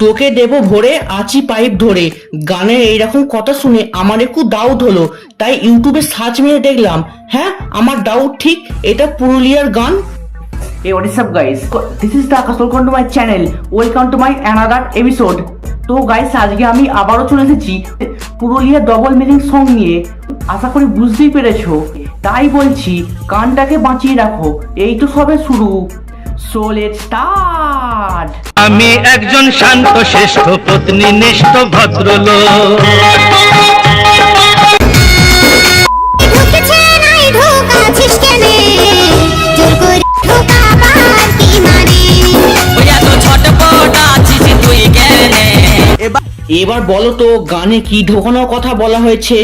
তোকে দেব ভরে আছি পাইপ ধরে। গানের এইরকম কথা শুনে আমার একটু ডাউট হলো, তাই ইউটিউবে সার্চ মেরে দেখলাম। হ্যাঁ, আমার ডাউট ঠিক, এটা পুরুলিয়ার গান। Hey, what is up guys? This is Takas. Welcome to my channel. Welcome to my another episode. তো গাইস, আজকে আমি আবারও চলে এসেছি পুরুলিয়া ডবল মিনিং সং নিয়ে। আশা করি বুঝতেই পেরেছো, তাই বলছি গানটাকে বাঁচিয়ে রাখো, এই তো সবে শুরু। So let's start. আমি একজন শান্ত শ্রেষ্ঠ পত্নীনিষ্ঠ ভদ্রলোক। এবার বলো তো গানে কি ঢোকানোর কথা বলা হয়েছে?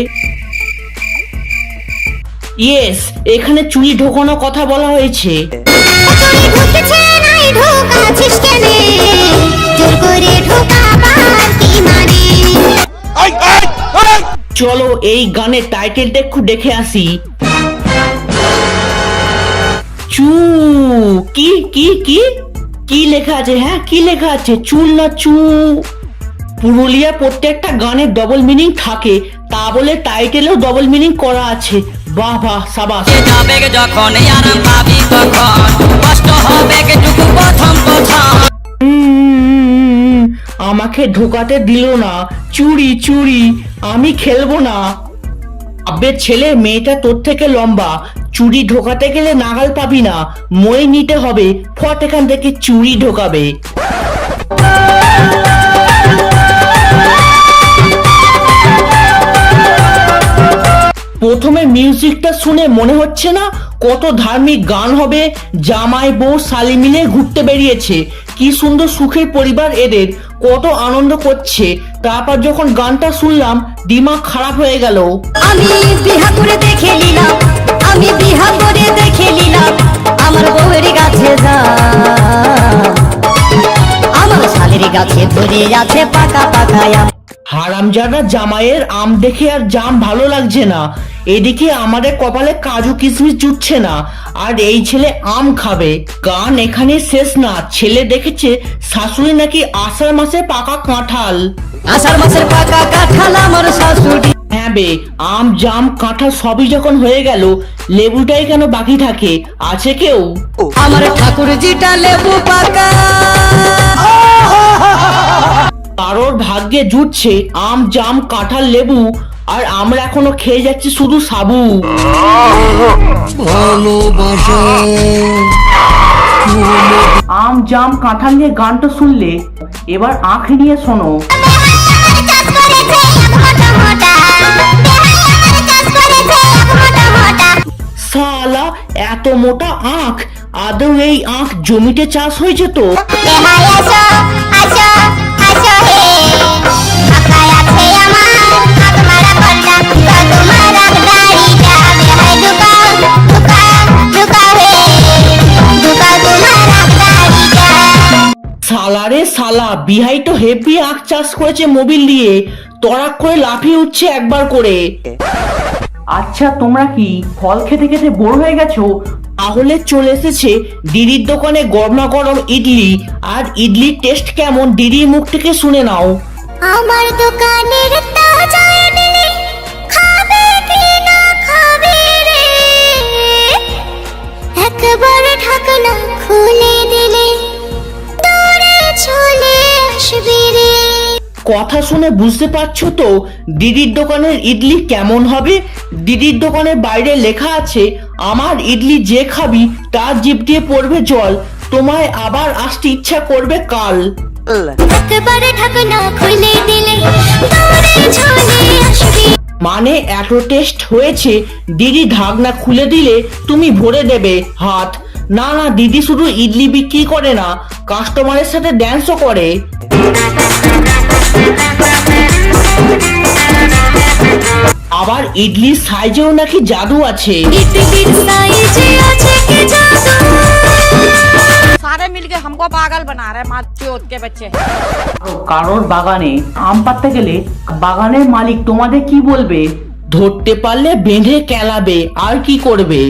ইয়েস, এখানে চুরি ঢোকানোর কথা বলা হয়েছে। চলো এই গানের টাইটেলটা একটু দেখে আসি। চু কি কি কি কি লেখা আছে? হ্যাঁ, কি লেখা আছে? চুল না চু? পুরুলিয়া প্রত্যেকটা গানের ডবল মিনিং থাকে, তা বলে টাইটেলেও ডবল মিনিং করা আছে। বাহ বাহ, সাবাস। যাবে যখন আরাম পাবি তখন কষ্ট হবে টুকু প্রথম প্রথম। আমাকে ঢোকাতে দিল না, চুরি চুরি, আমি খেলবো না। আবে ছেলে, মেয়েটা তোর থেকে লম্বা, চুরি ঢোকাতে গেলে নাগাল পাবি না, মই নিতে হবে, ফট এখান থেকে চুরি ঢোকাবে। প্রথমে মিউজিকটা শুনে মনে হচ্ছে না কত ধার্মিক গান হবে। জামাই বউ শালি মিলে ঘুরতে বেরিয়েছে, কি সুন্দর সুখের পরিবার এদের, কত আনন্দ করছে। তারপর যখন গানটা শুনলাম দিমাগ খারাপ হয়ে গেল। আমি বিহা করে দেখে নিলাম, আমি বিহা করে দেখে নিলাম, আমার বউয়ের গাছে যা, আমার শালের গাছে ধরে আছে পাকা পাকা আম। হারামজাদা জামাইয়ের আম দেখে আর জাম ভালো লাগছে না, এদিকে আমাদের কপালে কাজু কিশমিশ জুটছে না, আর এই ছেলে আম খাবে। গান এখানে শেষ না, ছেলে দেখেছে শাশুড়ি নাকি আষাঢ় মাসে পাকা কাঁঠাল। আষাঢ় মাসের পাকা কাঁঠাল আমার শাশুড়ি। হ্যাঁ বে, আম জাম কাঁঠাল সবই যখন হয়ে গেল, লেবুটাই কেন বাকি থাকে? আছে কেউ? আমার ঠাকুরজিটা লেবু পাকা। কারোর ভাগ্যে জুটছে আম জাম কাঁঠাল লেবু, আর আমরা এখনো খেয়ে যাচ্ছি শুধু সাবু। আম জাম কাঁঠাল নিয়ে গানটা শুনলে, এবার আঁখ নিয়ে শোনো। শালা, এত মোটা আঁখ! আদৌ এই আঁখ জমিতে চাষ হয়েছে তো? সালারে সালা, বিহাই তো হেভি আখ চাষ করেছে মোবিল দিয়ে, তড়াক করে লাফিয়ে উঠছে একবার করে। আচ্ছা, তোমরা কি ফল খেতে খেতে বোর হয়ে গেছো? তাহলে চলে এসেছে দিদির দোকানে গরমা গরম ইডলি। আর ইডলির টেস্ট কেমন দিদির মুখ থেকে শুনে নাও। আমার দোকানের তাজা ইডলি খাবে কি না খাবে রে, একবার ঢাকনা খুলে দিলে দৌড়ে চলে আসবি রে। কথা শুনে বুঝতে পারছো তো দিদির দোকানের ইডলি কেমন হবে? দিদির দোকানের বাইরে লেখা আছে, আমার ইডলি যে খাবি তার জিভ দিয়ে পড়বে জল, তোমায় আবার আসতে ইচ্ছা করবে কাল। একবারে ঢাকনা খুলে দিলে দৌড়ে চলে আসবি। মানে এত টেস্ট হয়েছে, দিদি ঢাকনা খুলে দিলে তুমি ভরে দেবে হাত। না না, দিদি শুধু ইডলি বিক্রি করে না, কাস্টমারের সাথে ড্যান্সও করে। আবার ইডলির সাইজেও নাকি জাদু আছে। ইডলির সাইজে আছে কি জাদু? सारे मिलके हमको पागल बना रहे माँ चोद के बच्चे। কারোর বাগানে আম পাড়তে গেলে বাগানের মালিক তোমাদের কি বলবে? ধরতে পারলে বেঁধে কেলাবে, আর কি করবে?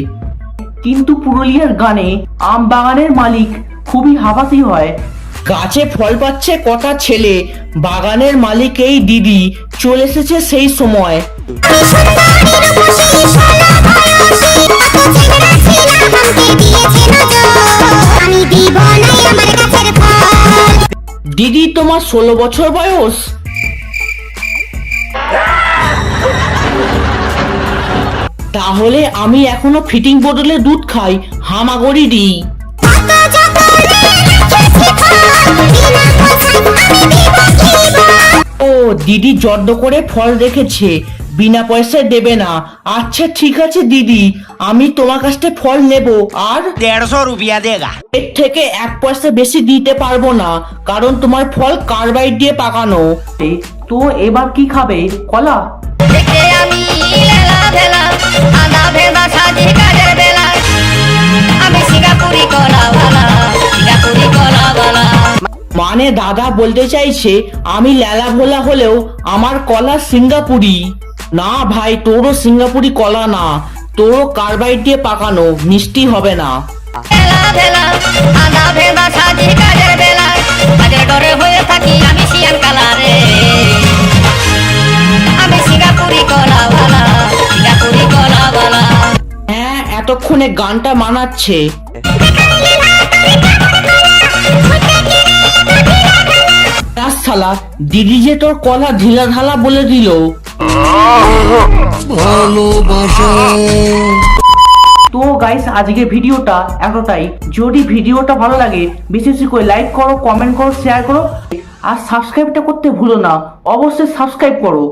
কিন্তু পুরুলিয়ার গানে আম বাগানের মালিক খুবই হাবাসি হয়। গাছে ফল পাচ্ছে কটা ছেলে, বাগানের মালিক এই দিদি, চলে এসেছে সেই সময়। দিদি তোমার 16 বছর বয়স? তাহলে আমি এখনো ফিটিং বোতলে দুধ খাই, হামাগড়ি দিই। ও দিদি জব্দ করে ফল রেখেছে, বিনা পয়সায় দেবে না। আচ্ছা ঠিক আছে দিদি, আমি তোমার কাছ থেকে ফল নেব। আর 150 रुपया देगा। এর থেকে 1 পয়সা বেশি দিতে পারবো না, কারণ তোমার ফল কার্বাইড দিয়ে পাকানো। তো এবার কি খাবে? কলা? দেখে আমি লেলা ভেলা, আদা ভেলা সাজে কাজের বেলা, আমি সিঙ্গাপুরি কলাওয়ালা, সিঙ্গাপুরি কলাওয়ালা। মানে দাদা বলতে চাইছে আমি লেলা ভোলা হলেও আমার কলা সিঙ্গাপুরি। না ভাই, তোরও সিঙ্গাপুরি কলা না, তোরও কার্বাইড দিয়ে পাকানো, মিষ্টি হবে না। ভেলা ভেলা, আদা ভেলা সাজে কাজের বেলা, কাজের ডরে হয়ে থাকি আমি শিয়ান কালারে, আমি সিঙ্গাপুরি কলাওয়ালা, সিঙ্গাপুরি কলাওয়ালা। হ্যাঁ, এতক্ষণে গানটা মানাচ্ছে। শালা দিদি যে তোর কলা ঢিলা ঢালা বলে দিল। তো গাইস, আজকে ভিডিওটা এতটাই। যদি ভিডিওটা ভালো লাগে বেশি বেশি করে লাইক করো, কমেন্ট করো, শেয়ার করো, আর সাবস্ক্রাইবটা করতে ভুলো না। অবশ্যই সাবস্ক্রাইব করো,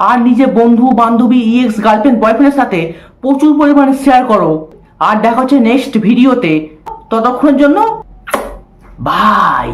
আর নিজের বন্ধু বান্ধবী, এক্স গার্লফ্রেন্ড বয়ফ্রেন্ডের সাথে প্রচুর পরিমাণে শেয়ার করো। আর দেখা হচ্ছে নেক্সট ভিডিওতে। ততক্ষণের জন্য বাই।